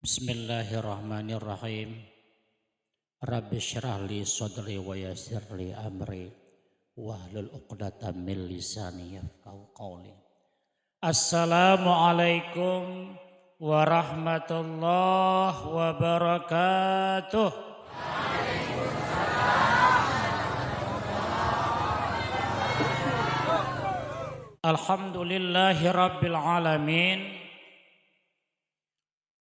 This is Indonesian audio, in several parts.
Bismillahirrahmanirrahim. Rabbi syrah li sadri wa yassir li amri wahlul 'uqdatam min lisani yafqahu qawli. Assalamualaikum warahmatullahi wabarakatuh. Alhamdulillahi rabbil alamin.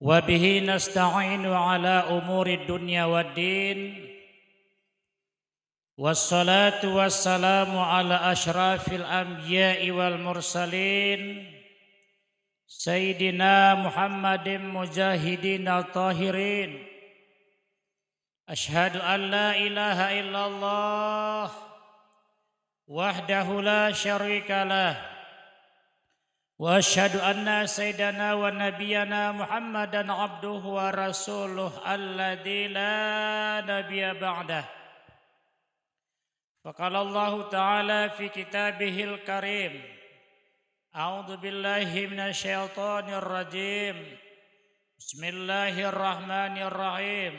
Wa bihi nasta'inu ala umuri dunya waddin. Wassalatu wassalamu ala asyrafil anbiya'i wal mursalin. Sayyidina Muhammadin mujahidin al-tahirin. Ashhadu an la ilaha illallah wahdahu la syarika lah. Wa asyhadu anna sayyidana wa nabiyyana Muhammadan abduhu wa rasuluh alladzi la nabiyya ba'dah. Faqala Allah ta'ala fi kitabihil karim. A'udzu billahi minasyaitonir rajim. Bismillahirrahmanirrahim.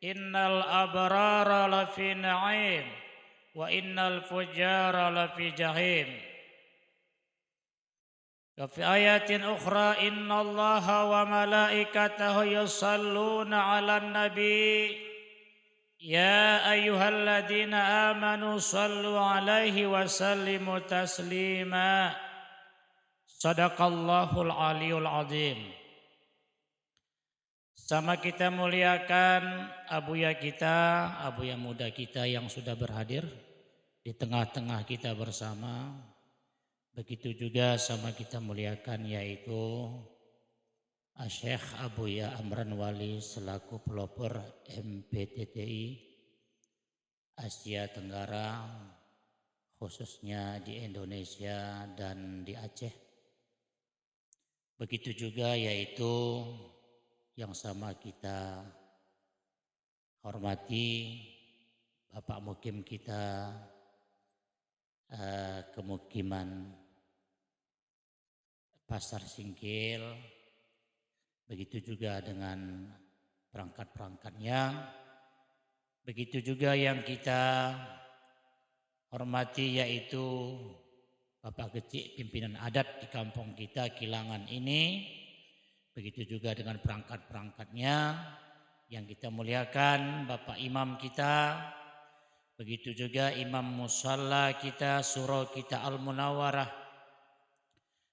Innal abrara lafi na'im wa innal fujjara lafi jahim. Fi ayatin ukhra innallaha wa malaikatahu yusalluna 'alan nabi ya ayyuhalladzina amanu sallu 'alaihi wa sallimu taslima. Shadaqallahul aliyul azim. Sama kita muliakan abuya kita, abuya muda kita yang sudah berhadir di tengah-tengah kita bersama. Begitu juga sama kita muliakan yaitu Syekh Abuya Amran Wali selaku pelopor MPTTI Asia Tenggara khususnya di Indonesia dan di Aceh. Begitu juga yaitu yang sama kita hormati Bapak Mukim kita kemukiman Pasar Singkil, begitu juga dengan perangkat-perangkatnya, begitu juga yang kita hormati yaitu Bapak Kecik pimpinan adat di kampung kita Kilangan ini, begitu juga dengan perangkat-perangkatnya yang kita muliakan Bapak Imam kita, begitu juga Imam Musalla kita, Surau kita Al-Munawwarah.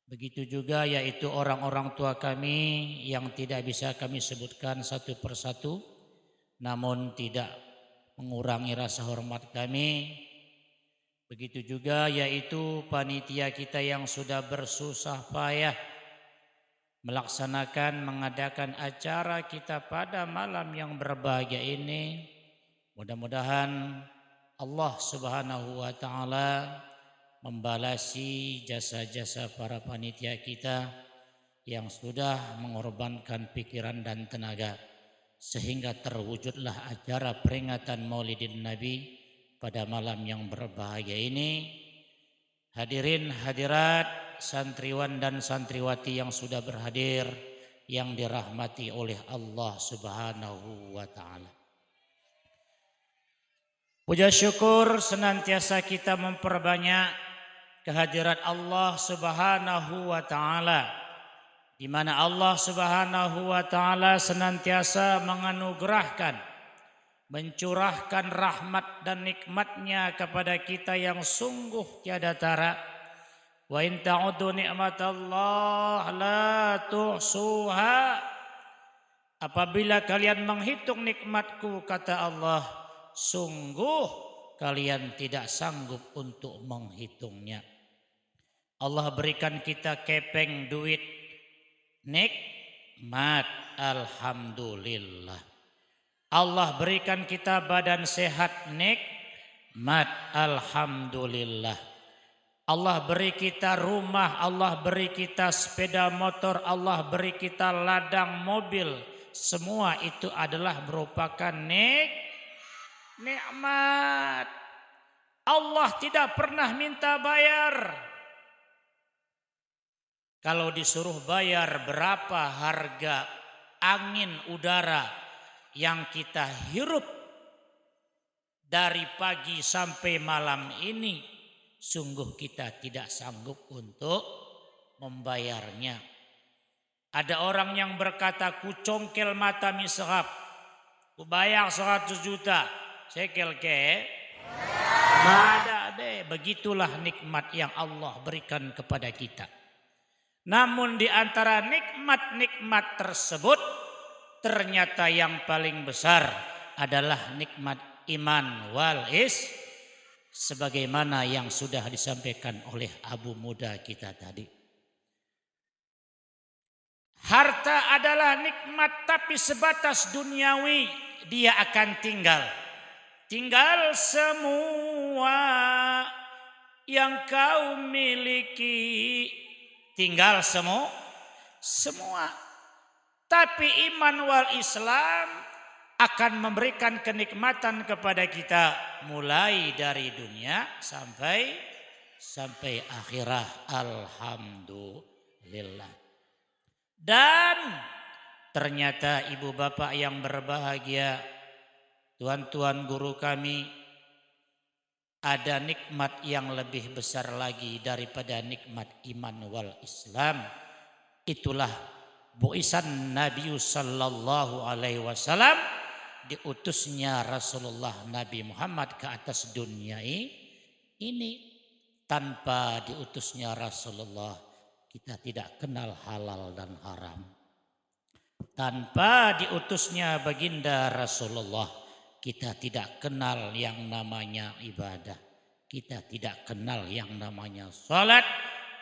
Begitu juga yaitu orang-orang tua kami yang tidak bisa kami sebutkan satu persatu, namun tidak mengurangi rasa hormat kami. Begitu juga yaitu panitia kita yang sudah bersusah payah mengadakan acara kita pada malam yang berbahagia ini. Mudah-mudahan Allah Subhanahu wa ta'ala membalasi jasa-jasa para panitia kita yang sudah mengorbankan pikiran dan tenaga sehingga terwujudlah acara peringatan Maulidin Nabi pada malam yang berbahagia ini. Hadirin hadirat, santriwan dan santriwati yang sudah berhadir yang dirahmati oleh Allah Subhanahu wa ta'ala. Puja syukur senantiasa kita memperbanyak kehadirat Allah Subhanahu wa ta'ala, di mana Allah Subhanahu wa ta'ala senantiasa menganugerahkan, mencurahkan rahmat dan nikmatnya kepada kita yang sungguh tiada tara. Wa in ta'udu ni'matallah la tuhsuha. Apabila kalian menghitung nikmatku, kata Allah, sungguh kalian tidak sanggup untuk menghitungnya. Allah berikan kita kepeng duit, nikmat, alhamdulillah. Allah berikan kita badan sehat, nikmat, alhamdulillah. Allah beri kita rumah, Allah beri kita sepeda motor, Allah beri kita ladang mobil. Semua itu adalah merupakan nikmat. Allah tidak pernah minta bayar. Kalau disuruh bayar berapa harga angin udara yang kita hirup dari pagi sampai malam ini, sungguh kita tidak sanggup untuk membayarnya. Ada orang yang berkata, ku congkel mata misrap, ku bayar 100 juta, sekel ke. Ada be, begitulah nikmat yang Allah berikan kepada kita. Namun di antara nikmat-nikmat tersebut, ternyata yang paling besar adalah nikmat iman wal sebagaimana yang sudah disampaikan oleh Abu Muda kita tadi. Harta adalah nikmat tapi sebatas duniawi, dia akan tinggal. Tinggal semua yang kau miliki, tinggal semua. Tapi iman wal Islam akan memberikan kenikmatan kepada kita mulai dari dunia sampai akhirat. Alhamdulillah. Dan ternyata ibu bapak yang berbahagia, tuan-tuan guru kami, ada nikmat yang lebih besar lagi daripada nikmat iman wal Islam. Itulah bu'isan Nabi sallallahu alaihi wasallam, diutusnya Rasulullah Nabi Muhammad ke atas dunia ini. Tanpa diutusnya Rasulullah, kita tidak kenal halal dan haram. Tanpa diutusnya baginda Rasulullah, kita tidak kenal yang namanya ibadah. Kita tidak kenal yang namanya sholat.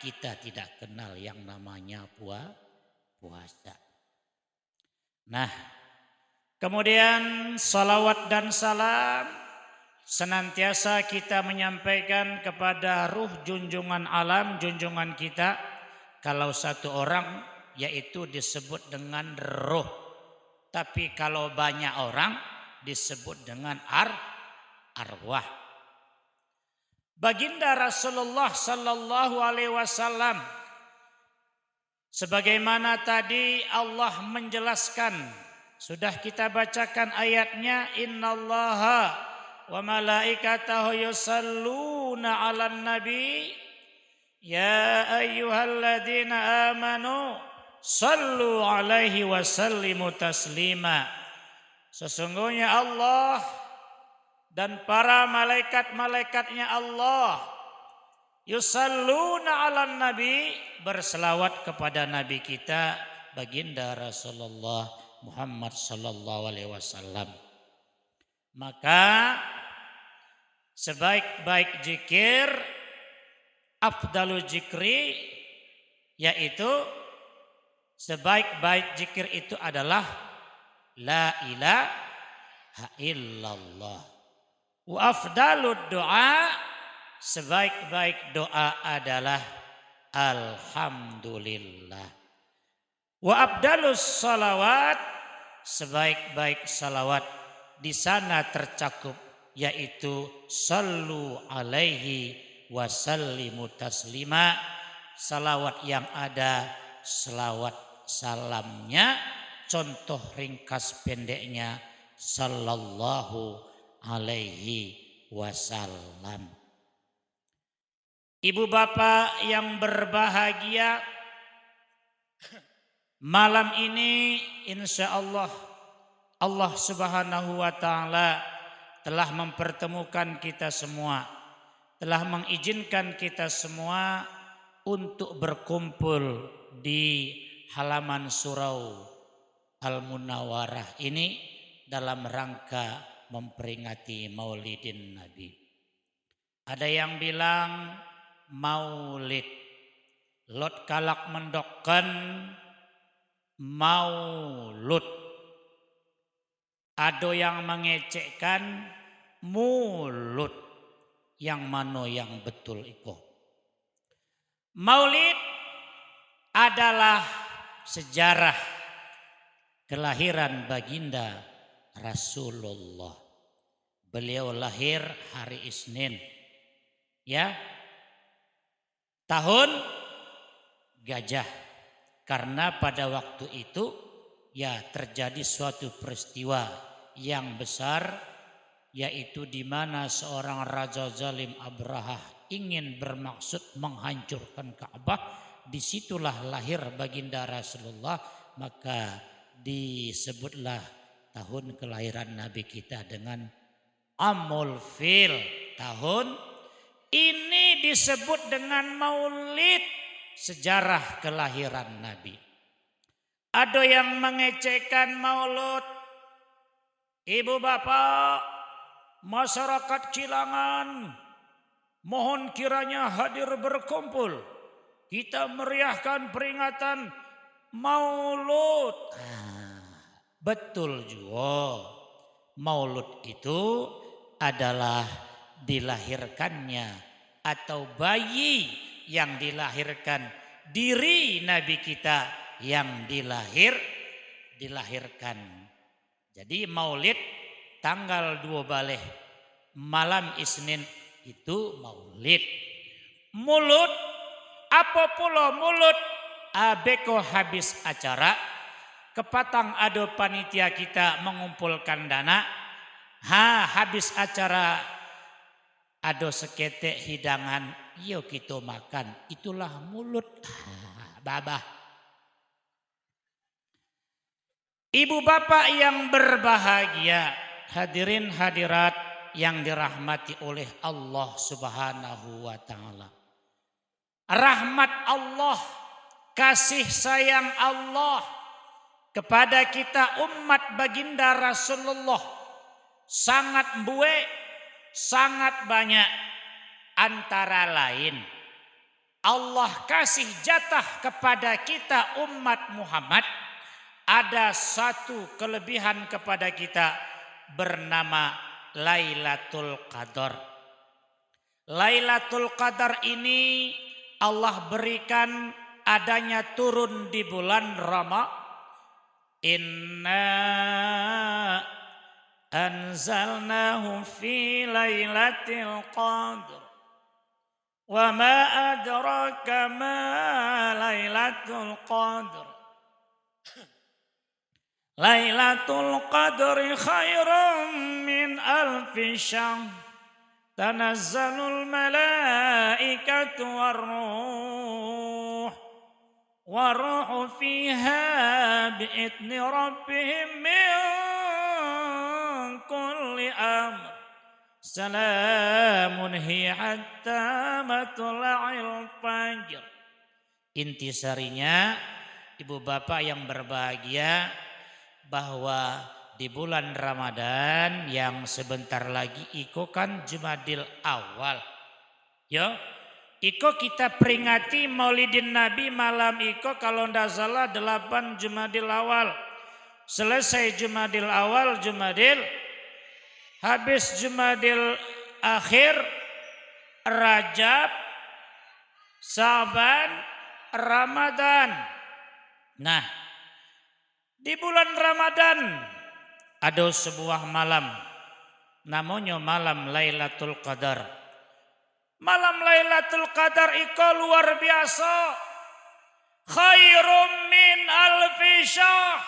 Kita tidak kenal yang namanya puasa. Nah, kemudian salawat dan salam senantiasa kita menyampaikan kepada ruh junjungan alam, junjungan kita. Kalau satu orang yaitu disebut dengan ruh. Tapi kalau banyak orang disebut dengan arwah. Baginda Rasulullah sallallahu alaihi wasallam, sebagaimana tadi Allah menjelaskan, sudah kita bacakan ayatnya, innallaha wa malaikatahu yusalluna 'alan nabi ya ayyuhalladzina amanu sallu alaihi wa sallimu taslima. Sesungguhnya Allah dan para malaikat-malaikatnya Allah yusalluna 'alan nabi, berselawat kepada nabi kita baginda Rasulullah Muhammad sallallahu alaihi wasallam. Maka sebaik-baik zikir, afdalu zikri, yaitu sebaik-baik zikir itu adalah la ilaha illallah. Wa afdalud doa, sebaik-baik doa adalah alhamdulillah. Wa abdalus salawat, sebaik-baik salawat di sana tercakup, yaitu sallu alaihi wa sallimu taslima. Salawat yang ada selawat salamnya, contoh ringkas pendeknya sallallahu alaihi wasallam. Ibu bapak yang berbahagia, malam ini insya Allah Allah subhanahu wa ta'ala telah mempertemukan kita semua, telah mengizinkan kita semua untuk berkumpul di halaman surau Al-Munawwarah ini dalam rangka memperingati Maulidin Nabi. Ada yang bilang maulid, lot kalak mendokkan maulud. Ada yang mengecekkan mulut, yang mana yang betul itu. Maulid adalah sejarah kelahiran baginda Rasulullah. Beliau lahir hari Isnin, ya, tahun gajah, karena pada waktu itu ya terjadi suatu peristiwa yang besar, yaitu di mana seorang raja zalim Abrahah ingin bermaksud menghancurkan Ka'bah. Disitulah lahir baginda Rasulullah, maka disebutlah tahun kelahiran Nabi kita dengan Amul Fil. Tahun ini disebut dengan Maulid, sejarah kelahiran Nabi. Ada yang mengecekkan Maulud. Ibu bapak, masyarakat Cilangan, mohon kiranya hadir berkumpul. Kita meriahkan peringatan Maulud. Betul juga. Maulud itu adalah dilahirkannya atau bayi yang dilahirkan, diri Nabi kita yang dilahirkan. Jadi Maulid tanggal 2 Baleh malam Isnin itu Maulid. Mulut apa pula mulut? Abeko habis acara, kepatang ado panitia kita mengumpulkan dana. Habis acara ado seketek hidangan, yuk kita makan. Itulah mulut. Babah. Ibu bapak yang berbahagia, hadirin hadirat yang dirahmati oleh Allah Subhanahu wa taala. Rahmat Allah, kasih sayang Allah kepada kita umat baginda Rasulullah sangat buek, sangat banyak. Antara lain, Allah kasih jatah kepada kita umat Muhammad. Ada satu kelebihan kepada kita bernama Lailatul Qadar. Lailatul Qadar ini Allah berikan adanya turun di bulan Ramadan. Inna anzalnahu fi lailatul qadr. Wa ma adraka ma lailatul qadr. Lailatul qadri khairum min alfi syahr. Tanazzalul malaikatu warruh. Waruhu fiha bi'idni rabbihim min kulli amr. Salamun hiya hatta matla'il fajr. Intisarinya, ibu bapak yang berbahagia, bahwa di bulan Ramadan yang sebentar lagi iko kan Jumadil Awal. Ya, iko kita peringati Maulidin Nabi malam iko kalau ndak salah 8 Jumadil Awal. Selesai Jumadil Awal, Jumadil, habis Jumadil Akhir, Rajab, Sa'ban, Ramadan. Nah, di bulan Ramadan ada sebuah malam, namanya malam Lailatul Qadar. Malam Lailatul Qadar itu luar biasa. Khairum min alfi syahr.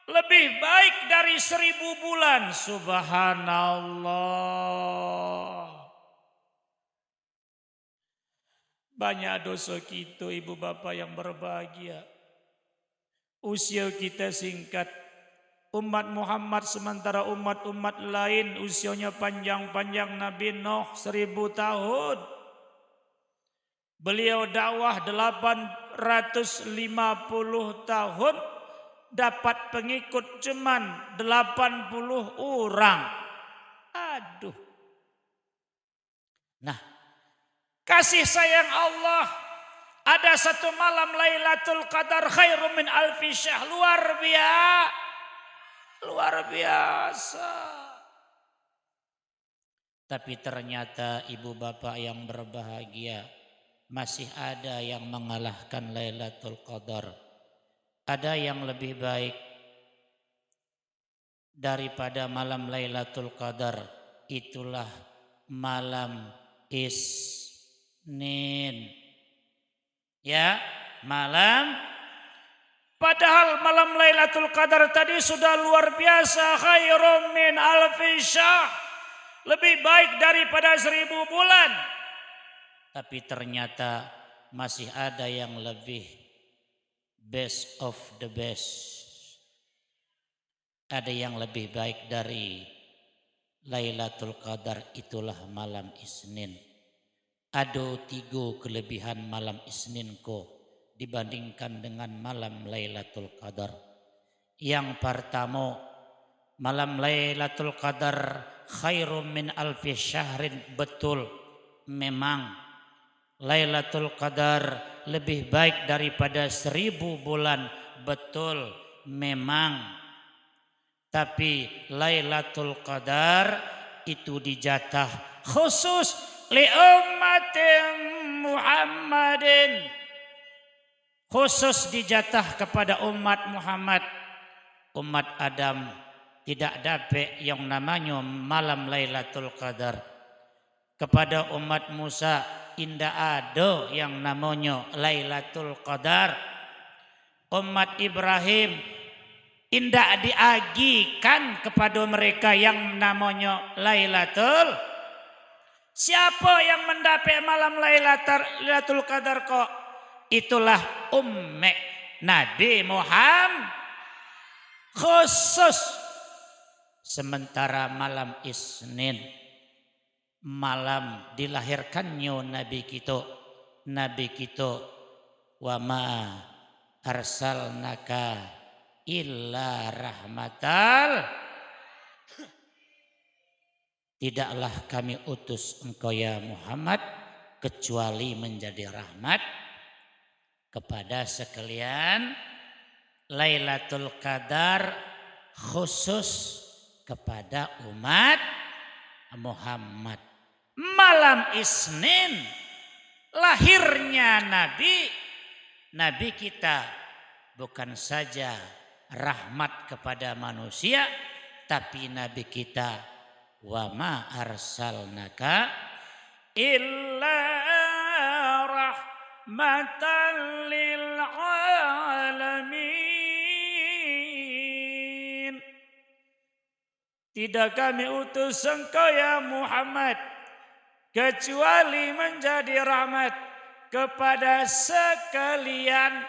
Lebih baik dari 1000 bulan. Subhanallah. Banyak dosa kita ibu bapak yang berbahagia. Usia kita singkat. Umat Muhammad sementara umat-umat lain usianya panjang-panjang. Nabi Nuh 1000 tahun. Beliau dakwah 850 tahun. Dapat pengikut cuman 80 orang. Aduh. Nah, kasih sayang Allah. Ada satu malam Lailatul Qadar khairum min alfi syahr. Luar biasa. Tapi ternyata ibu bapak yang berbahagia, masih ada yang mengalahkan Lailatul Qadar. Ada yang lebih baik daripada malam Lailatul Qadar. Itulah malam Isnin. Ya, malam Padahal malam Lailatul Qadar tadi sudah luar biasa, khairum min alfi syahr, lebih baik daripada 1000 bulan. Tapi ternyata masih ada yang lebih best of the best. Ada yang lebih baik dari Lailatul Qadar, itulah malam Isnin. Ada 3 kelebihan malam Isnin ko dibandingkan dengan malam Lailatul Qadar. Yang pertama, malam Lailatul Qadar khairum min alfi syahrin. Betul, memang Lailatul Qadar lebih baik daripada 1000 bulan. Betul, memang. Tapi Lailatul Qadar itu dijatah khusus li ummatin Muhammadin. Khusus dijatah kepada umat Muhammad. Umat Adam tidak dapat yang namanya malam Lailatul Qadar. Kepada umat Musa tidak ada yang namanya Lailatul Qadar. Umat Ibrahim tidak diagikan kepada mereka yang namanya Lailatul. Siapa yang mendapat malam Lailatul Qadar kok? Itulah ummat Nabi Muhammad khusus. Sementara malam Isnin, malam dilahirkannya Nabi kita, wa ma arsalnaka illa rahmatal. Tidaklah kami utus engkau ya Muhammad kecuali menjadi rahmat kepada sekalian. Lailatul Qadar khusus kepada umat Muhammad. Malam Isnin lahirnya Nabi kita bukan saja rahmat kepada manusia, tapi Nabi kita wa ma arsalnaka illa rahmatan lil alamin. Tidak kami utus engkau ya Muhammad kecuali menjadi rahmat kepada sekalian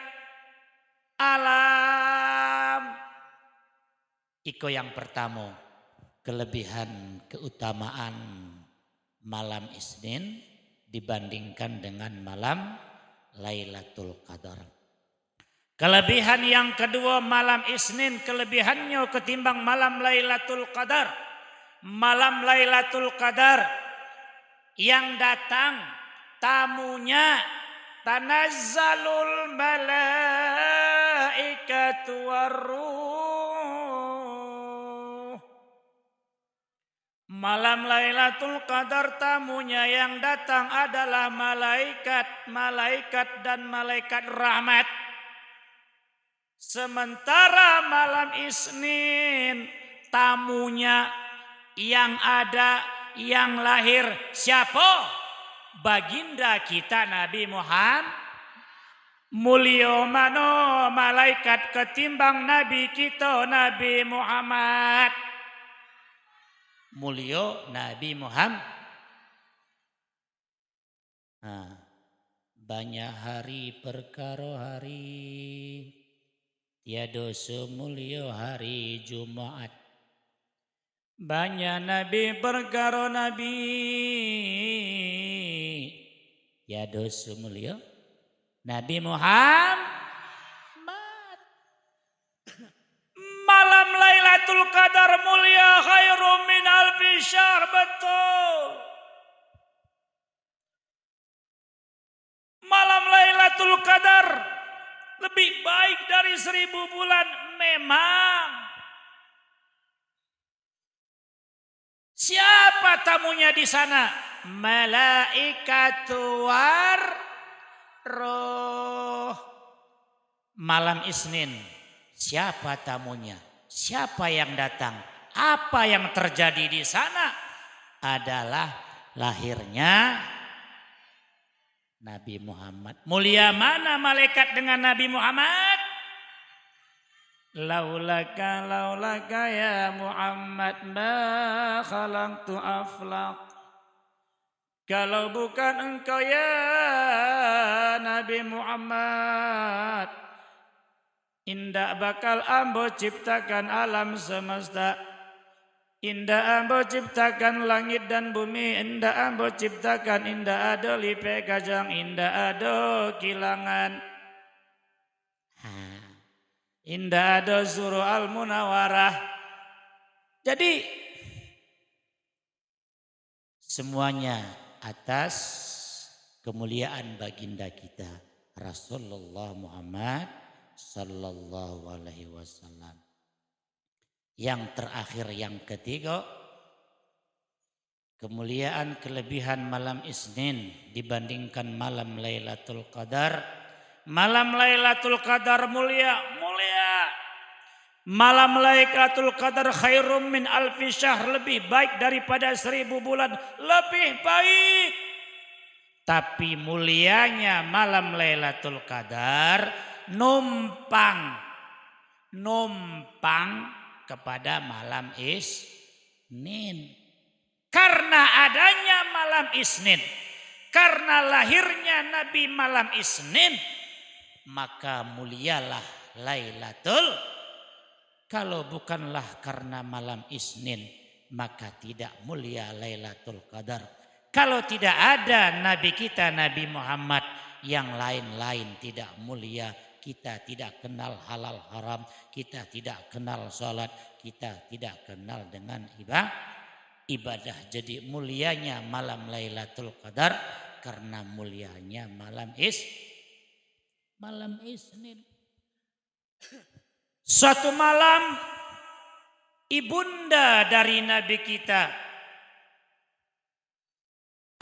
alam. Iko yang pertama, kelebihan keutamaan malam Isnin dibandingkan dengan malam Lailatul Qadar. Kelebihan yang kedua, malam Isnin kelebihannya ketimbang malam Lailatul Qadar. Malam Lailatul Qadar yang datang tamunya tanazzalul malaikatu warruh. Malam Lailatul Qadar tamunya yang datang adalah malaikat dan malaikat rahmat. Sementara malam Isnin tamunya yang ada, yang lahir siapa? Baginda kita Nabi Muhammad. Mulio mano malaikat ketimbang Nabi kita Nabi Muhammad. Mulio Nabi Muhammad. Nah, banyak hari perkara hari, tiada semulio hari Jumat. Banyak nabi perkara nabi, tiada semulio Nabi Muhammad. Malam Lailatul Qadar mulia khairum min alfi syahr. Betul. Malam Lailatul Qadar lebih baik dari 1000 bulan. Memang. Siapa tamunya di sana? Malaikatul roh. Malam Isnin, siapa tamunya? Siapa yang datang? Apa yang terjadi di sana? Adalah lahirnya Nabi Muhammad. Mulia mana malaikat dengan Nabi Muhammad? laulaka ya Muhammad ma khalaqtu aflaq. Kalau bukan engkau ya Nabi Muhammad, indah bakal ambo ciptakan alam semesta. Indah ambo ciptakan langit dan bumi. Indah ambo ciptakan indah ado lipe kajang. Indah ado kilangan. Indah ado suruh al-munawarah. Jadi semuanya atas kemuliaan baginda kita Rasulullah Muhammad sallallahu alaihi wasallam. Yang terakhir, yang ketiga, kemuliaan kelebihan malam Isnin dibandingkan malam Lailatul Qadar. Malam Lailatul Qadar mulia. Malam Lailatul Qadar khairum min alfi syahr, lebih baik daripada 1000 bulan, lebih baik. Tapi mulianya malam Lailatul Qadar numpang kepada malam Isnin. Karena adanya malam Isnin, karena lahirnya Nabi malam Isnin, maka mulialah Lailatul. Kalau bukanlah karena malam Isnin, maka tidak mulia Lailatul Qadar. Kalau tidak ada Nabi kita Nabi Muhammad, yang lain-lain tidak mulia. Kita tidak kenal halal haram, kita tidak kenal sholat, kita tidak kenal dengan ibadah. Jadi mulianya malam Lailatul Qadar karena mulianya malam Isnin. Suatu malam ibunda dari Nabi kita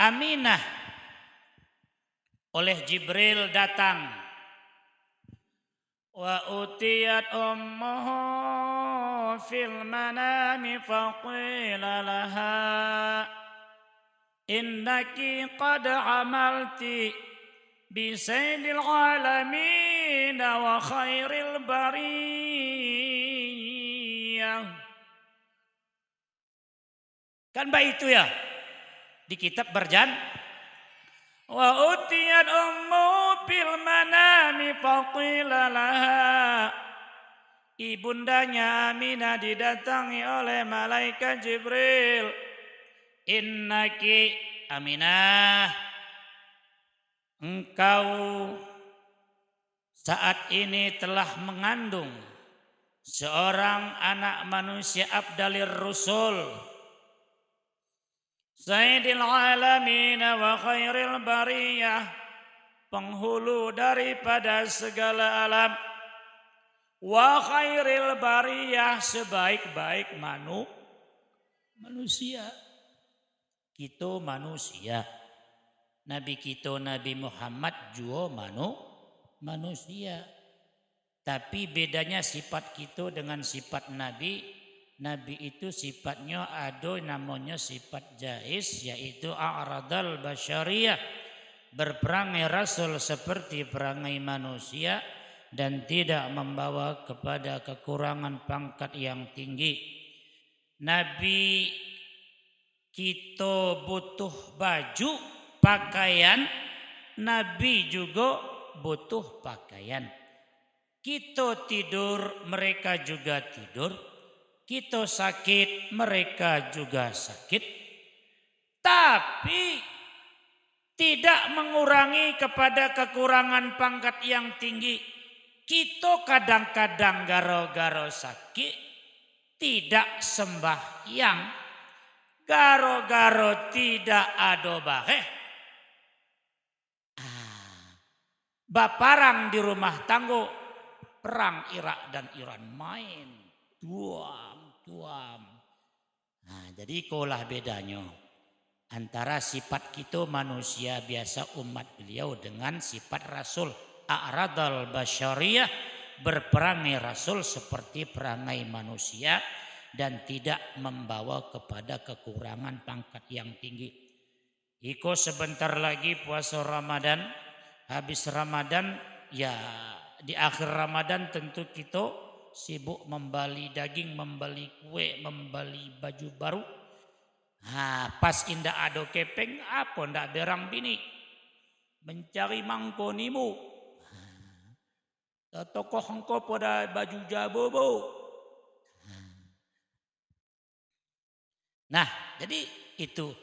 Aminah oleh Jibril datang. Wa utiyat ummuhu fil manami faqila laha innaki qad amalti bi sayyidil alamin wa khairil bariyah. Kan baik itu ya di kitab berjan. Wa utiyat ummu bil manami faqila laha. Ibundanya Aminah didatangi oleh malaikat Jibril. Innaki Aminah, engkau saat ini telah mengandung seorang anak manusia Abdalir Rusul, Sayyidil Alamin wa Khairil Bariyah, penghulu daripada segala alam, wa Khairil Bariyah, sebaik-baik manusia. Kita manusia. Nabi kita Nabi Muhammad juga manusia. Tapi bedanya sifat kita dengan sifat Nabi. Nabi itu sifatnya ada namanya sifat jaiz, yaitu a'radal basyariyah, berperangai rasul seperti perangai manusia dan tidak membawa kepada kekurangan pangkat yang tinggi. Nabi kita butuh baju, pakaian, Nabi juga butuh pakaian. Kita tidur, mereka juga tidur. Kita sakit, mereka juga sakit. Tapi tidak mengurangi kepada kekurangan pangkat yang tinggi. Kita kadang-kadang garo-garo sakit, tidak sembahyang. Garo-garo tidak ada bahe. Baparang di rumah tanggo, perang Irak dan Iran main. Tuam. Nah, jadi itulah bedanya antara sifat kita manusia biasa umat beliau dengan sifat Rasul. A'radal basyariyah, berperangai Rasul seperti perangai manusia dan tidak membawa kepada kekurangan pangkat yang tinggi. Iko sebentar lagi puasa Ramadan, habis Ramadan ya di akhir Ramadan tentu kita sibuk membeli daging, membeli kue, membeli baju baru. Pas indah ado kepeng, apa ndak berang bini? Mencari mangkonimu. Tokoh engkau pada baju jabobo. Nah, jadi itu.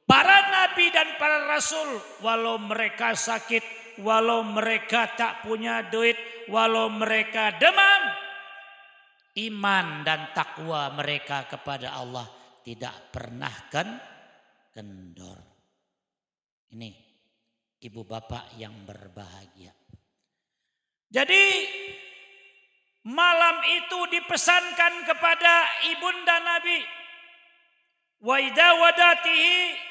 Para nabi dan para rasul, walau mereka sakit, walau mereka tak punya duit, walau mereka demam, iman dan takwa mereka kepada Allah tidak pernah kendor. Ini ibu bapak yang berbahagia. Jadi malam itu dipesankan kepada ibunda Nabi, wa idza wadatihi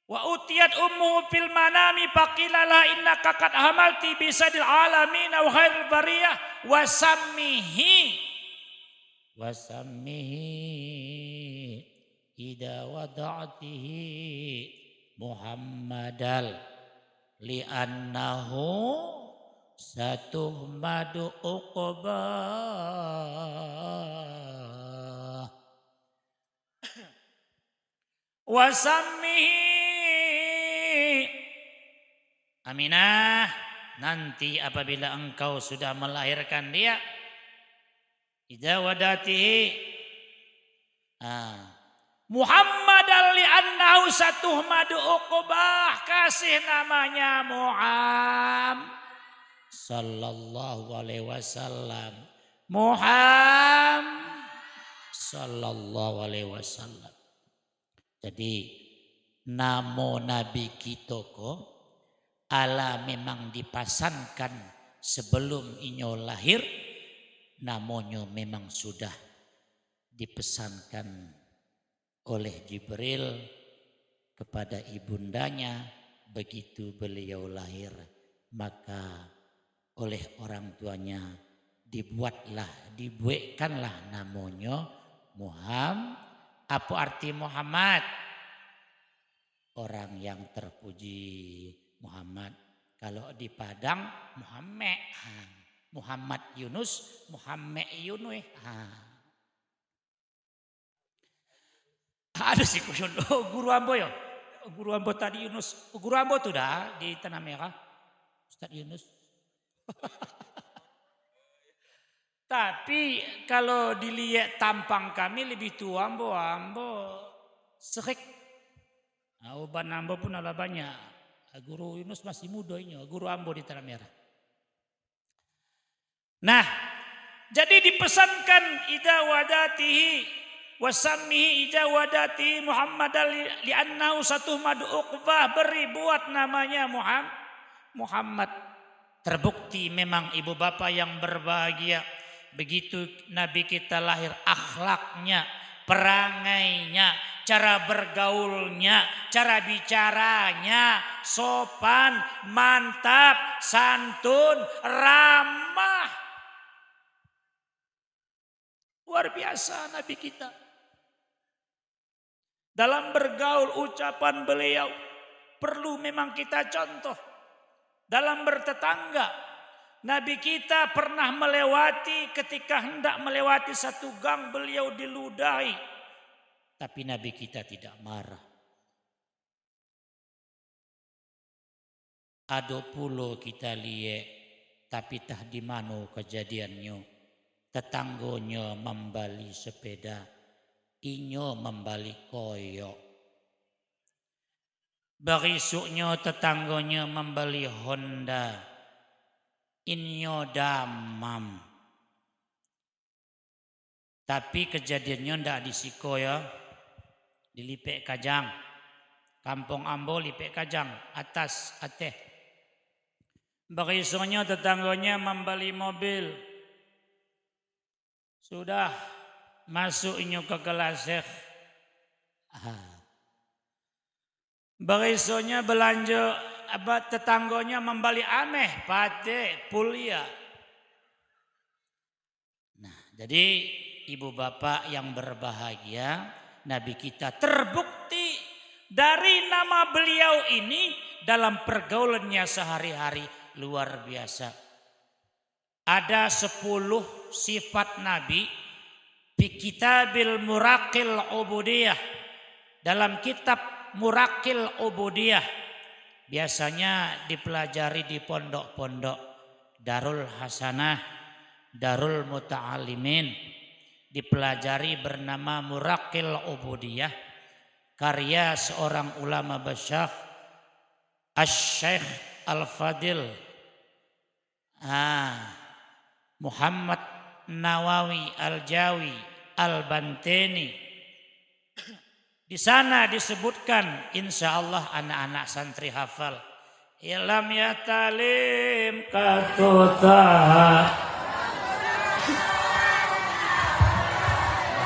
wa utiyat ummuhu fil manami faqila la innaka qad hamalti bi sadil alamin wa khairul bariyah wasammihi idza wada'tihi Muhammadal li'annahu satuhmadu uqbah wasammihi Aminah, nanti apabila engkau sudah melahirkan dia, idza wadatihi Muhammad li'annahu satuhmadu uqbah, kasih namanya Muhammad sallallahu alaihi wasallam. Muhammad sallallahu alaihi wasallam. Jadi namo nabi kita ko ala memang dipasankan sebelum inyo lahir, namanya memang sudah dipesankan oleh Jibril kepada ibundanya begitu beliau lahir, maka oleh orang tuanya dibuatkanlah namanya Muhammad. Apa arti Muhammad? Orang yang terpuji. Muhammad. Kalau di Padang Muhammad. Muhammad Yunus, Muhammad Yunus. Ada sih kusun. Oh, guru ambo ya. Guru ambo tadi Yunus. Guru ambo tuh dah di Tanah Merah. Ustaz Yunus. Tapi kalau dilihat tampang kami lebih tua ambo serik. Uban ambo pun ada banyak. Guru Yunus masih muda ini, guru ambo di Tanah Merah. Nah, jadi dipesankan idza wadatihi wasammihi idza wadatihi Muhammad li'annahu satuhmadu uqbah, beri buat namanya Muhammad. Terbukti memang ibu bapak yang berbahagia. Begitu Nabi kita lahir, akhlaknya, perangainya, cara bergaulnya, cara bicaranya, sopan, mantap, santun, ramah. Luar biasa Nabi kita. Dalam bergaul ucapan beliau perlu memang kita contoh. Dalam bertetangga, Nabi kita pernah melewati, ketika hendak melewati satu gang beliau diludahi. Tapi Nabi kita tidak marah. Ada pulau kita lihat, tapi tah di mana kejadiannya. Tetanggonya membeli sepeda, inyo membeli koyok. Berisuknya tetanggonya membeli Honda, inyo damam. Tapi kejadiannya ndak di Siko ya, di Lipek Kajang, Kampung Ambo Lipek Kajang, atas Ateh. Berisuknya tetanggonya membeli mobil, sudah masuk inyo ke kelas Syekh. Berisuknya belanja, tetanggonya membeli ameh, pate, pulia. Nah, jadi ibu bapak yang berbahagia, Nabi kita terbukti dari nama beliau ini dalam pergaulannya sehari-hari luar biasa. ada 10 sifat Nabi fi kitabil Muraqil Ubudiyah, dalam kitab Muraqil Ubudiyah, biasanya dipelajari di pondok-pondok Darul Hasanah, Darul Muta'alimin, dipelajari bernama Muraqil Ubudiyah, karya seorang ulama besar Asy-Syaikh Al-Fadil Muhammad Nawawi Al-Jawi Al-Banteni. Di sana disebutkan, insya Allah anak-anak santri hafal. Ilam ya talim katuta.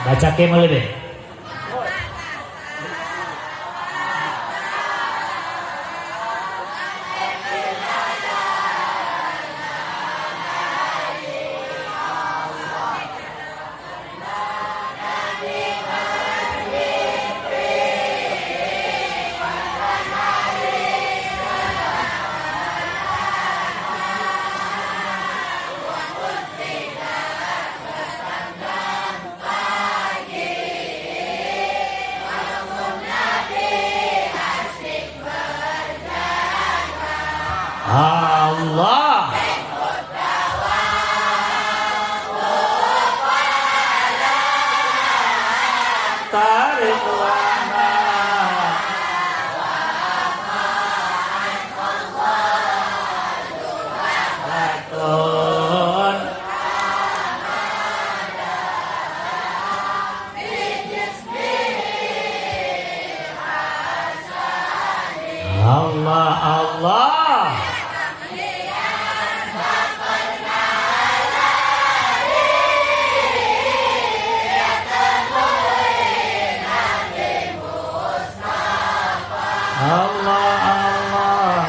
Baca kemul deh. Allah tarik lana Allah Allah. Allah Allah.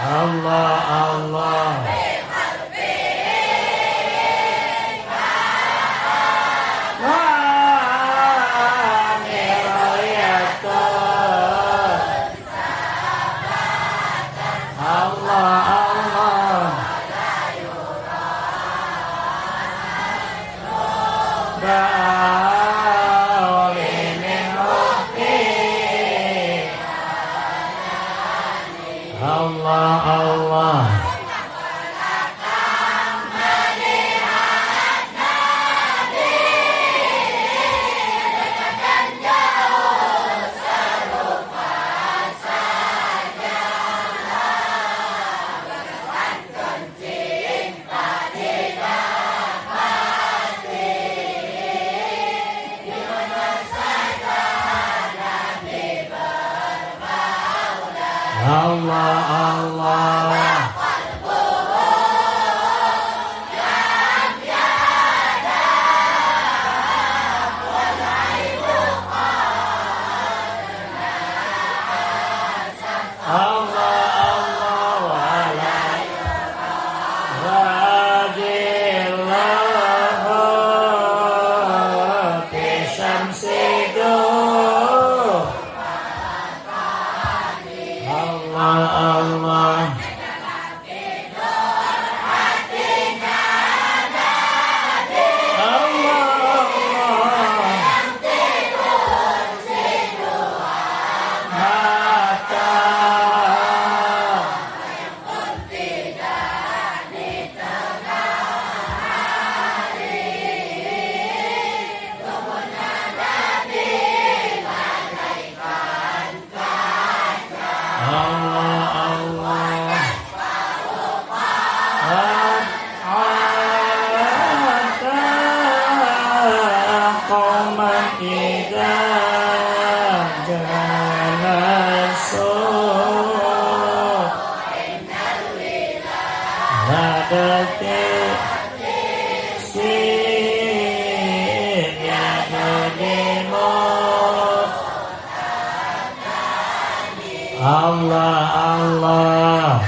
Allah Allah. Allah Allah. Allah Allah. Allah Allah. Allah Allah.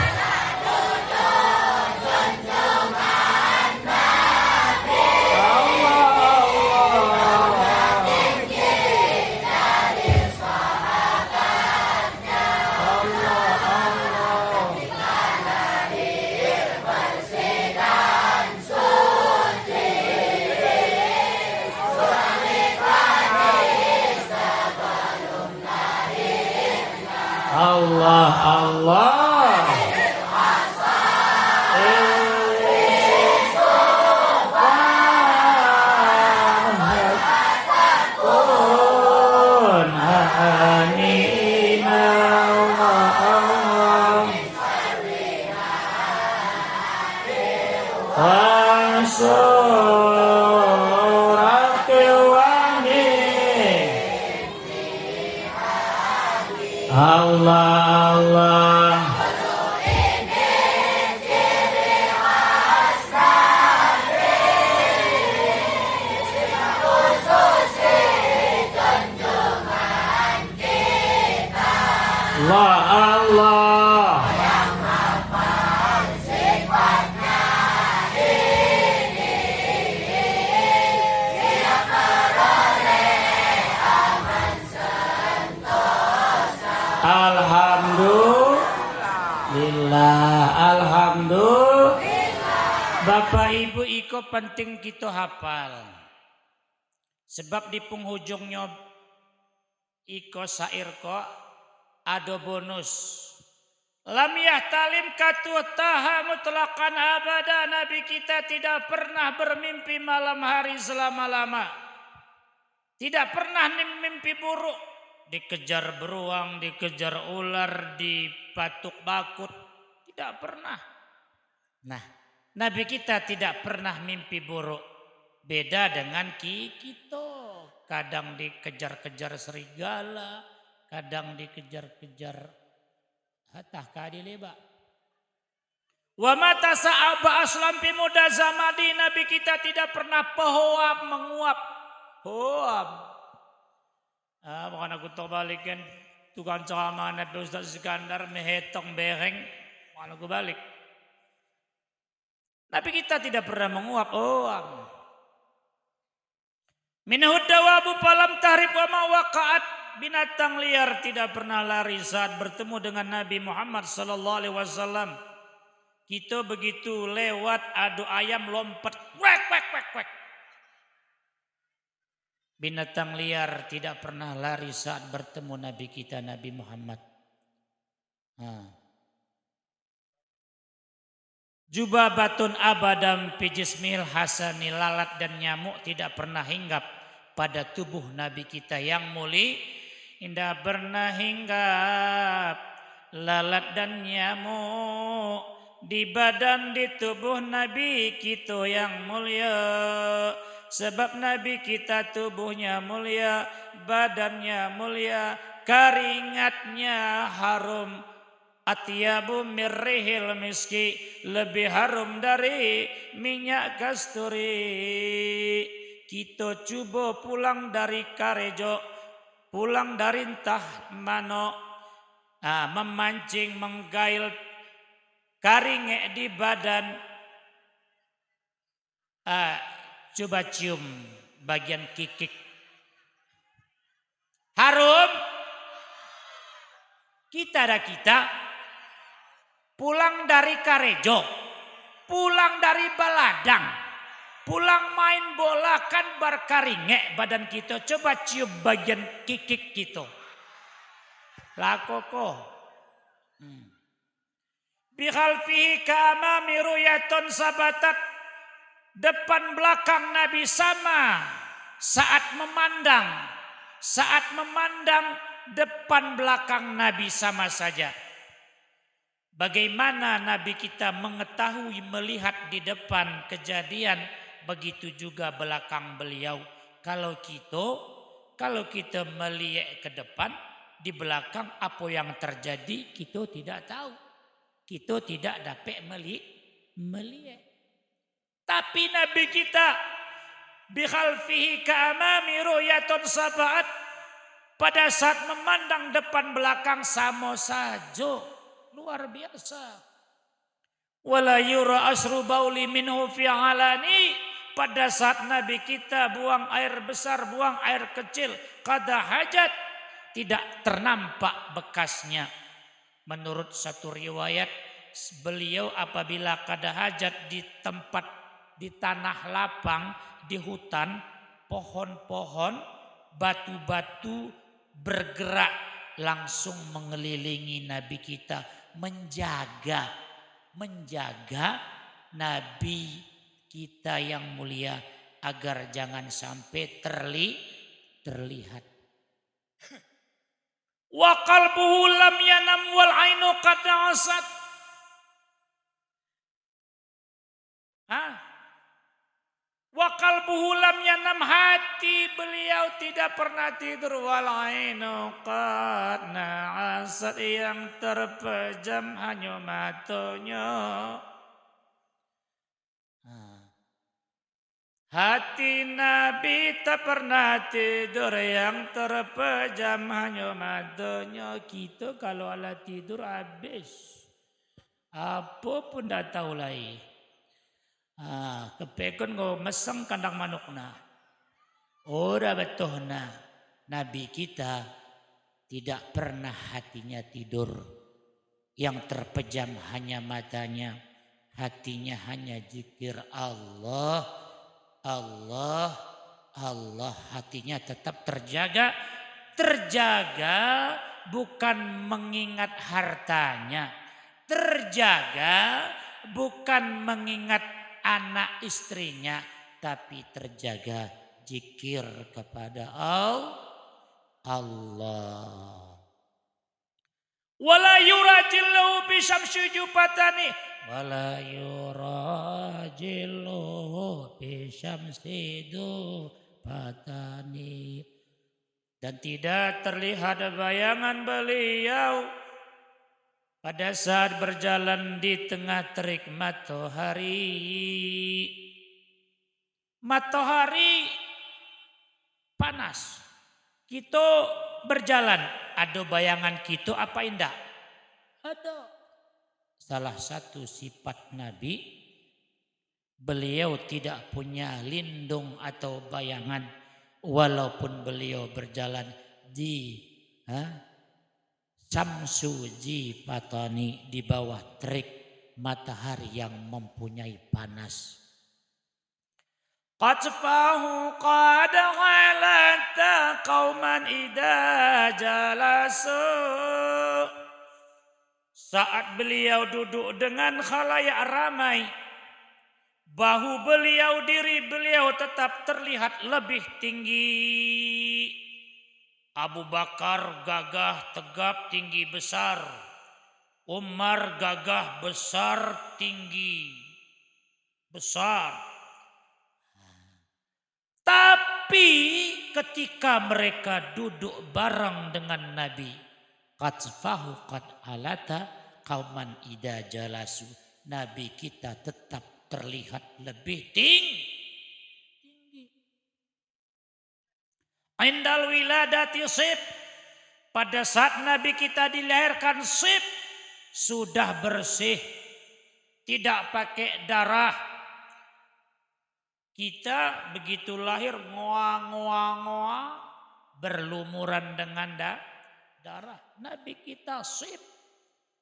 Allah Allah. Allah Allah. Allah Allah. Alhamdulillah, alhamdulillah. Bapak Ibu iko penting kita hafal. Sebab di penghujungnya iko syair kok ada bonus. Lam yahtalim katu'taha mutlaqan abada. Nabi kita tidak pernah bermimpi malam hari selama-lama. Tidak pernah mimpi buruk. Dikejar beruang, dikejar ular, dipatuk bakut. Tidak pernah. Nah, Nabi kita tidak pernah mimpi buruk. Beda dengan kita. Kadang dikejar-kejar serigala, kadang dikejar-kejar hatah kadileba. Wa mata sa'aba aslam fi muda zamadi. Nabi kita tidak pernah pehoap menguap. Hoap. Bukan aku tahu balik kan. Tukang ceramah Nabi Ustaz Iskandar mehetong bereng. Bukan aku balik. Nabi kita tidak pernah menguap. Minhud dawabu falam tahrib wa ma waqa'at. Binatang liar tidak pernah lari saat bertemu dengan Nabi Muhammad sallallahu alaihi wasallam. Kita begitu lewat adu ayam lompat. Wek wek wek wek. Binatang liar tidak pernah lari saat bertemu Nabi kita Nabi Muhammad. Jubabatun abadam fi jismil hasani. Lalat dan nyamuk tidak pernah hinggap pada tubuh Nabi kita yang mulia. Tidak pernah hinggap lalat dan nyamuk di badan di tubuh Nabi kita yang mulia. Sebab Nabi kita tubuhnya mulia, badannya mulia, keringatnya harum. Atyabu mirrihil miski, lebih harum dari minyak kasturi. Kita coba pulang dari Karejo, pulang dari entah mano, memancing, menggail karingek di badan. Coba cium bagian kikik. Harum. Kita pulang dari Karejo, pulang dari Baladang, pulang main bola kan berkaringek badan kita. Coba cium bagian kikik kita. Lakoko. Bikhalfihi ka'amami ruyatun sabatat. Depan belakang Nabi sama saat memandang. Saat memandang depan belakang Nabi sama saja. Bagaimana Nabi kita mengetahui melihat di depan kejadian, begitu juga belakang beliau. Kalau kita melihat ke depan, di belakang apa yang terjadi kita tidak tahu. Kita tidak dapat melihat. Tapi Nabi kita bikhalfihi ka'amami ru'yatun sab'at. Pada saat memandang depan belakang sama saja. Luar biasa. Wala yura asru bauli minhu fi alani. Pada saat Nabi kita buang air besar, buang air kecil, qada hajat, tidak ternampak bekasnya. Menurut satu riwayat, beliau apabila qada hajat di tempat di tanah lapang, di hutan, pohon-pohon, batu-batu bergerak langsung mengelilingi Nabi kita, menjaga Nabi kita yang mulia agar jangan sampai terlihat. Wa qalbuhu lam yanam wal ainu qad asad. Wa qalbuhu lam yanam, hati beliau tidak pernah tidur, wal ainu qad asad, yang terpejam hanya matanya. Hati Nabi tak pernah tidur, yang terpejam hanya matanya. Kita kalau ala tidur habis, apa pun dah tahu lagi. Kepekon kau meseng kandang manukna. Ora betuhna Nabi kita tidak pernah hatinya tidur, yang terpejam hanya matanya, hatinya hanya zikir Allah, Allah, Allah. Hatinya tetap terjaga bukan mengingat hartanya, terjaga bukan mengingat anak istrinya, tapi terjaga zikir kepada Allah. Wala yurajillahu bisyamsi jubatani, wala yurajillahu bisyamsi jubatani, dan tidak terlihat bayangan beliau pada saat berjalan di tengah terik matahari. Matahari panas, kita berjalan, ada bayangan kita apa indah? Ada. Salah satu sifat Nabi, beliau tidak punya lindung atau bayangan walaupun beliau berjalan di Samsu Jifatani, di bawah terik matahari yang mempunyai panas. Qatfahu qad ghalata qauman idza jalasu. Saat beliau duduk dengan khalayak ramai, bahu beliau, diri beliau tetap terlihat lebih tinggi. Abu Bakar gagah, tegap, tinggi, besar. Umar gagah, besar, tinggi, besar. Tapi ketika mereka duduk bareng dengan Nabi, qatfahu qad alata qauman idza jalasu, Nabi kita tetap terlihat lebih tinggi. Indal wiladati sib, pada saat Nabi kita dilahirkan sib, sudah bersih, tidak pakai darah. Kita begitu lahir ngoa, berlumuran dengan darah. Nabi kita sib,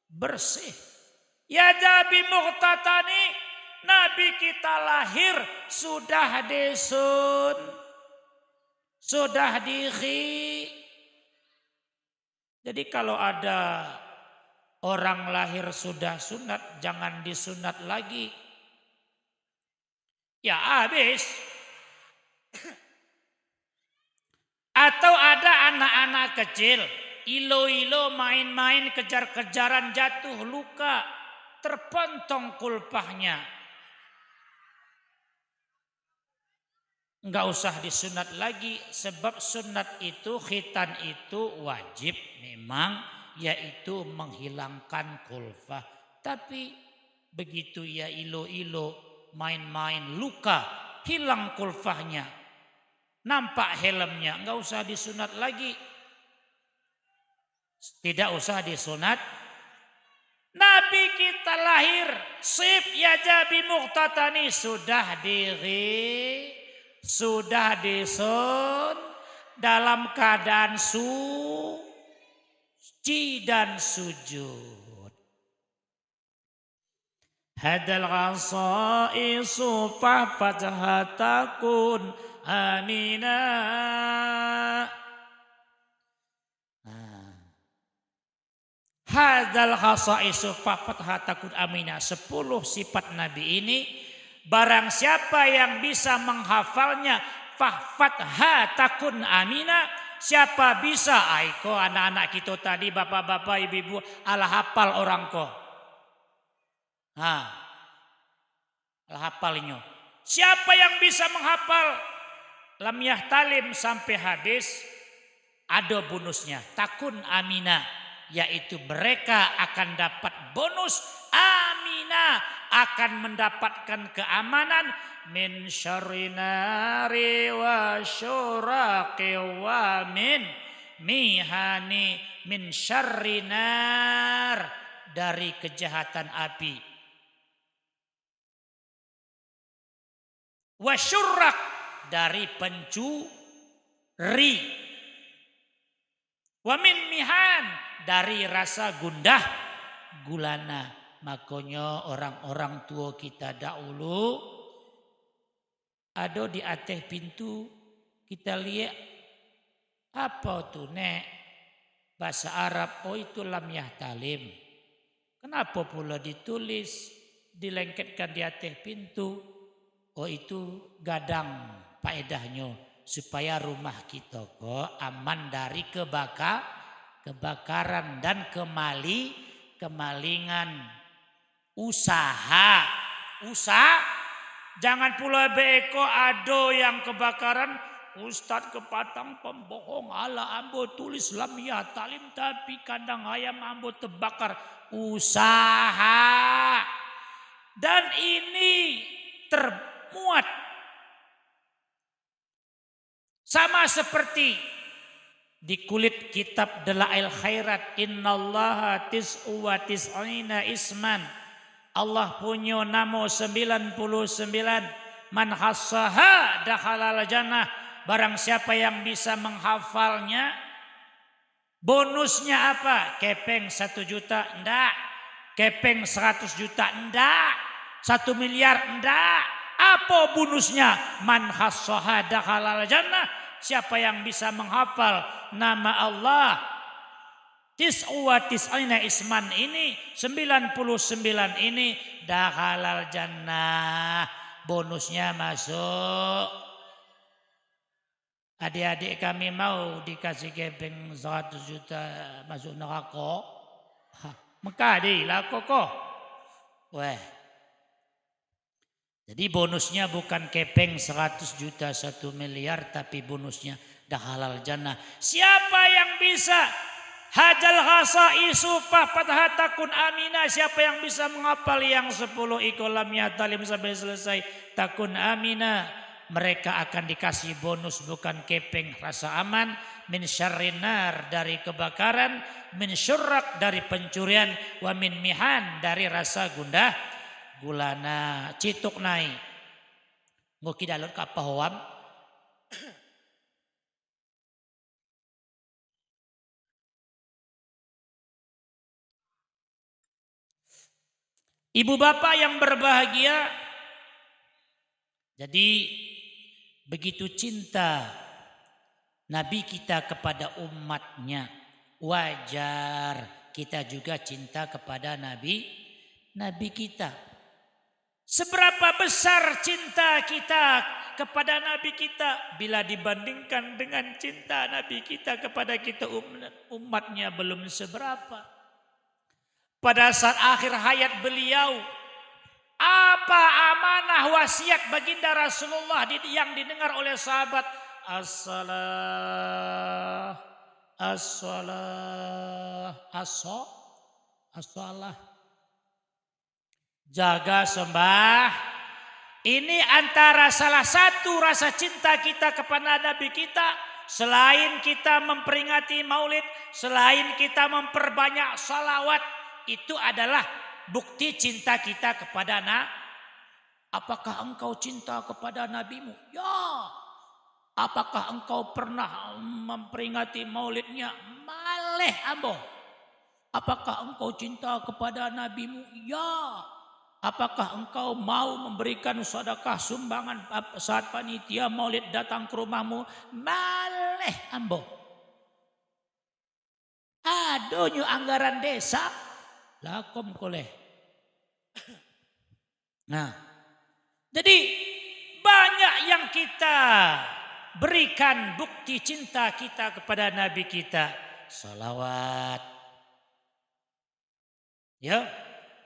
bersih. Ya Nabi muhtatani, Nabi kita lahir sudah disun, sudah dikhi. Jadi kalau ada orang lahir sudah sunat, jangan disunat lagi. Ya habis. Atau ada anak-anak kecil, ilo-ilo main-main, kejar-kejaran, jatuh luka, terpontong kulpahnya. Enggak usah disunat lagi, sebab sunat itu, khitan itu wajib memang, yaitu menghilangkan kulfah. Tapi begitu ya ilo-ilo main-main luka, hilang kulfahnya, nampak helmnya, enggak usah disunat lagi. Tidak usah disunat. Nabi kita lahir sib ya jabi muqtatani, sudah diri, sudah disun, dalam keadaan suci dan sujud. Hadal ghasaisu fahfajahatakun amina. hadzal khasaisu faqad takun amina. 10 sifat Nabi ini barang siapa yang bisa menghafalnya faqad takun amina. Siapa bisa? Aiko anak-anak kita tadi, bapak-bapak, ibu-ibu, ala hafal orang ko. Ala hafalnya. Siapa yang bisa menghafal lam yahtalim sampai habis, ada bonusnya. Takun amina. Yaitu mereka akan dapat bonus amina, akan mendapatkan keamanan min syarri nari wa syuraqi wa min mihani, min syarri nar, dari kejahatan api, wa syuraq, dari pencuri, wa min mihan, dari rasa gundah gulana. Makanya orang-orang tua kita dahulu ada di atas pintu, kita lihat apa tuh nek bahasa Arab, oh itu lam yahtalim. Kenapa pula ditulis dilengketkan di atas pintu? Oh itu gadang faedahnya supaya rumah kita kok aman dari kebakaran dan kemalingan. Usaha. Jangan pula beko ado yang kebakaran, Ustadz kepatang pembohong, ala ambo tulis lam yahtalim tapi kandang ayam ambo terbakar. Usaha. Dan ini termuat sama seperti di kulit kitab Dalail Khairat, innallaha tis'u wa tis'ina isman. Allah punya nama 99. Man hassaha dakhalal jannah. Barang siapa yang bisa menghafalnya, bonusnya apa? Kepeng 1 juta? Enggak. Kepeng 100 juta? Enggak. 1 miliar? Enggak. Apa bonusnya? Man hassaha dakhalal jannah. Siapa yang bisa menghafal nama Allah tis'u wa tis'ina isman ini, 99 ini, dakhalal jannah, bonusnya masuk. Adik-adik kami mau dikasih kepeng 100 juta masuk neraka. Maka dilah kok. Weh. Jadi bonusnya bukan kepeng 100 juta 1 miliar, tapi bonusnya dakhalal jannah. Siapa yang bisa hajal khasaisu faqad takun amina, siapa yang bisa menghafal yang 10 ikolam yahtalim sampai selesai takun amina, mereka akan dikasih bonus bukan kepeng rasa aman, min syarrin nar, dari kebakaran, min syurrak, dari pencurian, wa min mihan, dari rasa gundah gulana. Cituk naik ngoki dalur kapahwam. Ibu bapak yang berbahagia, jadi begitu cinta Nabi kita kepada umatnya, wajar kita juga cinta kepada Nabi kita. Seberapa besar cinta kita kepada Nabi kita bila dibandingkan dengan cinta Nabi kita kepada kita umatnya belum seberapa. Pada saat akhir hayat beliau, apa amanah wasiat baginda Rasulullah yang didengar oleh sahabat? As-salah. Jaga sembah. Ini antara salah satu rasa cinta kita kepada Nabi kita. Selain kita memperingati maulid, selain kita memperbanyak salawat, itu adalah bukti cinta kita kepada Nabi. Apakah engkau cinta kepada nabimu? Ya. Apakah engkau pernah memperingati maulidnya? Maleh ambo. Apakah engkau cinta kepada nabimu? Ya. Apakah engkau mau memberikan sedekah sumbangan saat panitia maulid datang ke rumahmu? Maleh ambo. Adonyo anggaran desa lakom koleh. Nah, jadi banyak yang kita berikan bukti cinta kita kepada Nabi kita. Salawat, ya,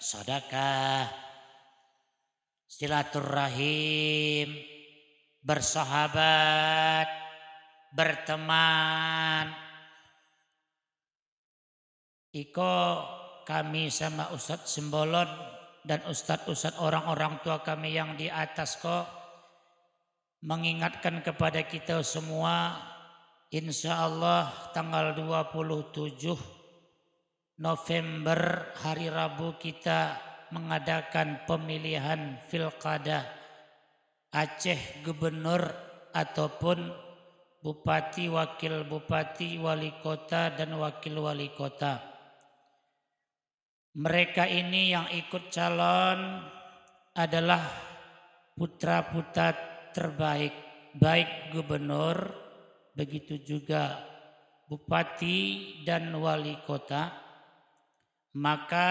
sedekah, silaturahim, bersahabat, berteman. Iko kami sama Ustadz Sembolon dan Ustadz orang-orang tua kami yang di atas kok mengingatkan kepada kita semua, insya Allah tanggal 27 November hari Rabu kita mengadakan pemilihan Pilkada Aceh Gubernur ataupun Bupati, Wakil Bupati, Wali Kota dan Wakil Wali Kota. Mereka ini yang ikut calon adalah putra-putra terbaik, baik gubernur, begitu juga bupati dan wali kota. Maka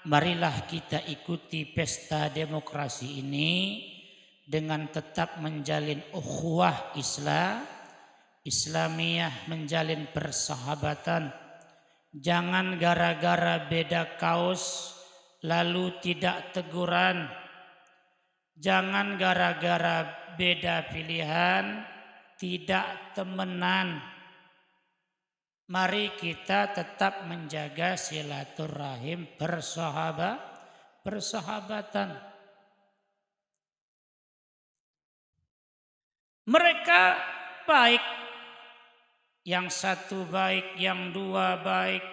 marilah kita ikuti pesta demokrasi ini dengan tetap menjalin ukhuwah Islamiyah, menjalin persahabatan. Jangan gara-gara beda kaos lalu tidak teguran. Jangan gara-gara beda pilihan tidak temenan. Mari kita tetap menjaga silaturahim persahabatan. Mereka baik. Yang satu baik, yang dua baik.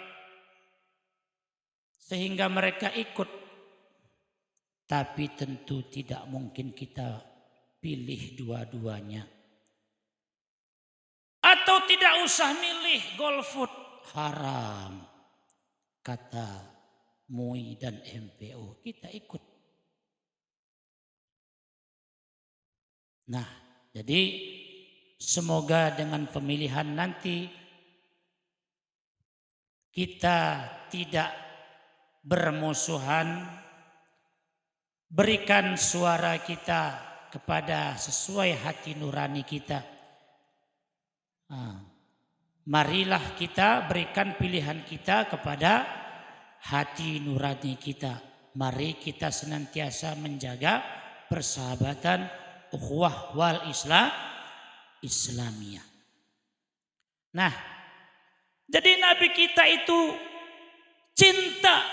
Sehingga mereka ikut. Tapi tentu tidak mungkin kita pilih dua-duanya. Atau tidak usah milih golput. Haram. Kata MUI dan MPO. Kita ikut. Nah, jadi semoga dengan pemilihan nanti kita tidak bermusuhan, berikan suara kita kepada sesuai hati nurani kita. Marilah kita berikan pilihan kita kepada hati nurani kita. Mari kita senantiasa menjaga persahabatan, ukhuwah wal Islamiyah. Nah, jadi Nabi kita itu cinta,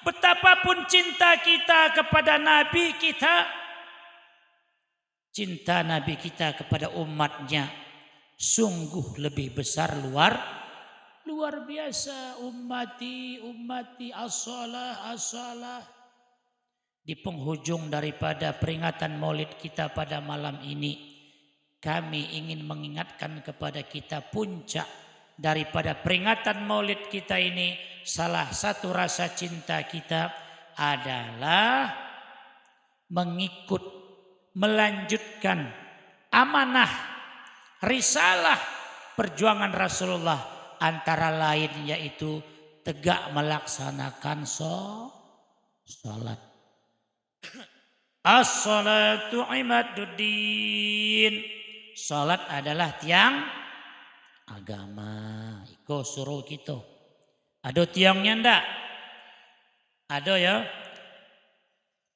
betapapun cinta kita kepada Nabi kita, cinta Nabi kita kepada umatnya sungguh lebih besar, luar biasa. Ummati as-salah. Di penghujung daripada peringatan Maulid kita pada malam ini, kami ingin mengingatkan kepada kita puncak daripada peringatan Maulid kita ini. Salah satu rasa cinta kita adalah mengikut, melanjutkan amanah, risalah perjuangan Rasulullah. Antara lain yaitu tegak melaksanakan sholat. As-salatu imaduddin. Salat adalah tiang agama. Iko suruh kita. Ada tiangnya ndak? Ada ya.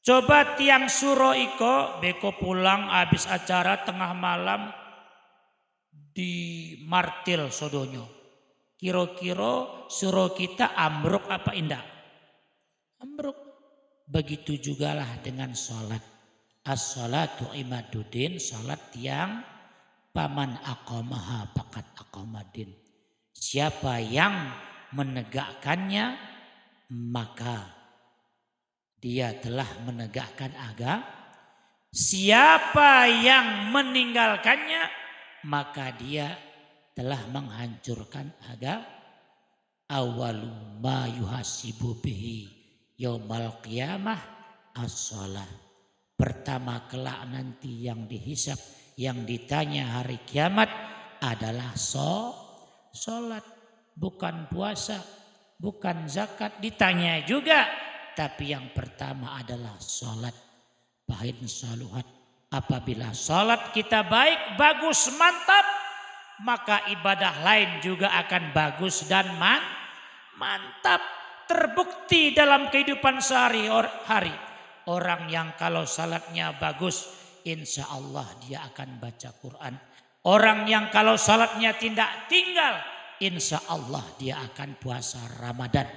Coba tiang suruh iko beko pulang habis acara tengah malam di martil sodonyo. Kira-kira suruh kita ambruk apa indah? Ambruk. Begitu jugalah dengan salat. As-salatu imaduddin. Salat tiang paman aqamaha pakat aqamadin. Siapa yang menegakkannya maka dia telah menegakkan agama. Siapa yang meninggalkannya maka dia telah menghancurkan agama. Awalu ma yuhasibu bihi yaumal qiyamah as-shalah. Pertama kelak nanti yang dihisab, yang ditanya hari kiamat adalah sholat. bukan puasa, bukan zakat. Ditanya juga, tapi yang pertama adalah sholat. Bahin saluhat. Apabila sholat kita baik, bagus, mantap, maka ibadah lain juga akan bagus dan mantap. Terbukti dalam kehidupan sehari-hari. Orang yang kalau salatnya bagus, insya Allah dia akan baca Quran. Orang yang kalau salatnya tidak tinggal, insya Allah dia akan puasa Ramadan.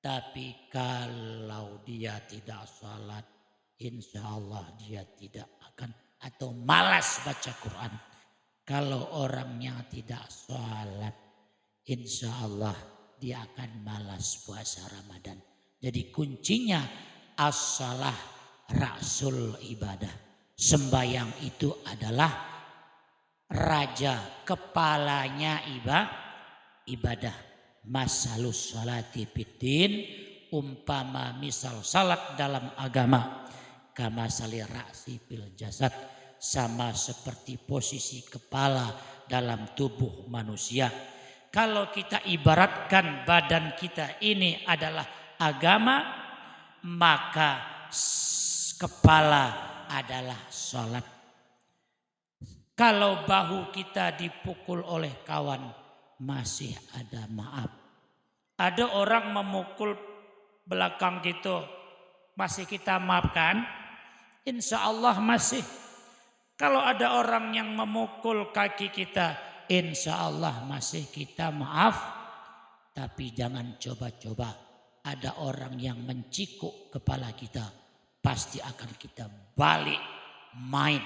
Tapi kalau dia tidak salat, insya Allah dia tidak akan atau malas baca Quran. Kalau orangnya tidak salat, insya Allah dia akan malas puasa Ramadan. Jadi kuncinya as-salah rasul ibadah. Sembayang itu adalah raja, kepalanya ibadah. Masalus salati fiddin, umpama misal salat dalam agama. Kama sali ra'si fil jasad, sama seperti posisi kepala dalam tubuh manusia. Kalau kita ibaratkan badan kita ini adalah agama, maka kepala adalah sholat. Kalau bahu kita dipukul oleh kawan, masih ada maaf. Ada orang memukul belakang gitu, masih kita maafkan? Insya Allah masih. Kalau ada orang yang memukul kaki kita, insya Allah masih kita maaf. Tapi jangan coba-coba. Ada orang yang mencikuk kepala kita, pasti akan kita balik main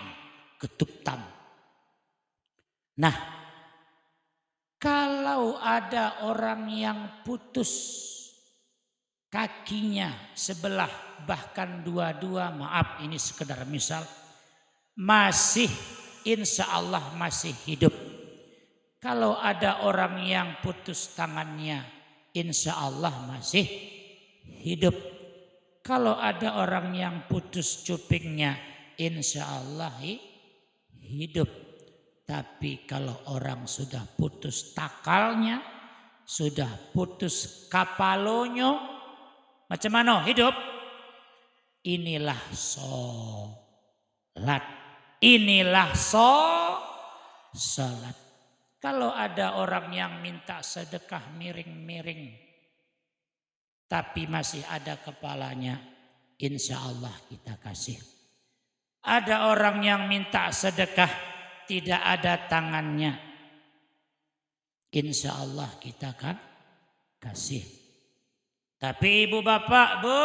ketuptam. Nah, kalau ada orang yang putus kakinya sebelah, bahkan dua-dua, maaf ini sekedar misal, masih insya Allah masih hidup. Kalau ada orang yang putus tangannya, insya Allah masih hidup. Kalau ada orang yang putus cupingnya, insya Allah hidup. Tapi kalau orang sudah putus takalnya, sudah putus kapalonyo, macam mana hidup? Inilah sholat. Inilah sholat. Kalau ada orang yang minta sedekah miring-miring, tapi masih ada kepalanya, insya Allah kita kasih. Ada orang yang minta sedekah, tidak ada tangannya, insya Allah kita kan kasih. Tapi ibu bapak, bu,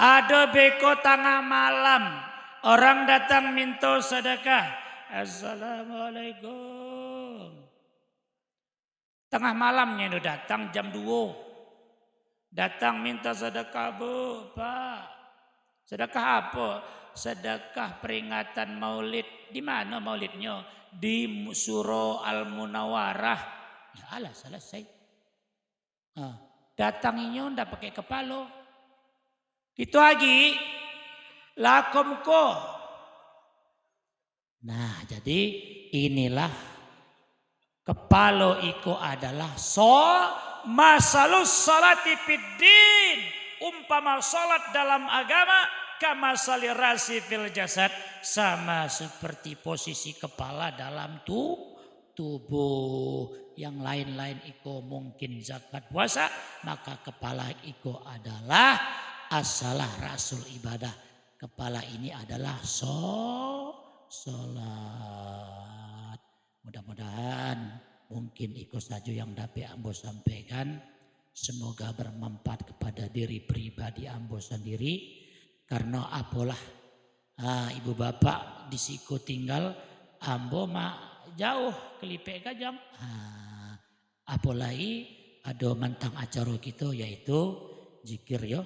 ada beko tengah malam, orang datang minta sedekah. Assalamualaikum. Tengah malamnya itu datang jam 2. Datang minta sedekah, bu, pak. Sedekah apa? Sedekah peringatan maulid. Di mana maulidnya? Di Surah Al-Munawwarah. Ya Allah, selesai. Datanginya ndak pakai kepala. Itu lagi lakom ko. Nah, jadi inilah kepala iko adalah masalus salati fiddin. Umpama salat dalam agama, kama sali rasi fil jasad, sama seperti posisi kepala dalam tubuh. Yang lain-lain iko mungkin zakat puasa, maka kepala iko adalah as-salah rasul ibadah. Kepala ini adalah sholat. Mudah-mudahan mungkin ikut saja yang dapat ambo sampaikan. Semoga bermanfaat kepada diri pribadi ambo sendiri. Karena apalah ibu bapak disiko tinggal ambo jauh kelipek kajang. Apalagi ada mantang acara kita yaitu zikir yo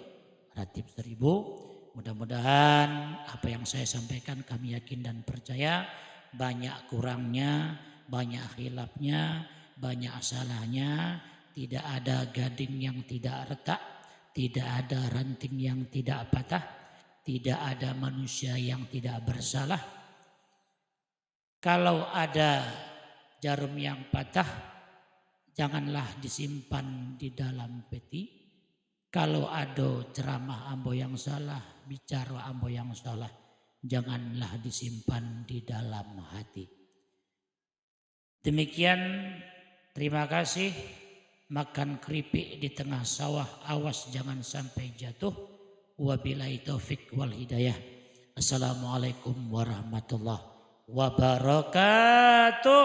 ratib 1000. Mudah-mudahan apa yang saya sampaikan kami yakin dan percaya banyak kurangnya, banyak khilafnya, banyak salahnya, tidak ada gading yang tidak retak, tidak ada ranting yang tidak patah, tidak ada manusia yang tidak bersalah. Kalau ada jarum yang patah, janganlah disimpan di dalam peti. Kalau ada ceramah ambo yang salah, bicara ambo yang salah, janganlah disimpan di dalam hati. Demikian, terima kasih. Makan keripik di tengah sawah, awas jangan sampai jatuh. Wabillahi taufik wal hidayah. Assalamualaikum warahmatullahi wabarakatuh.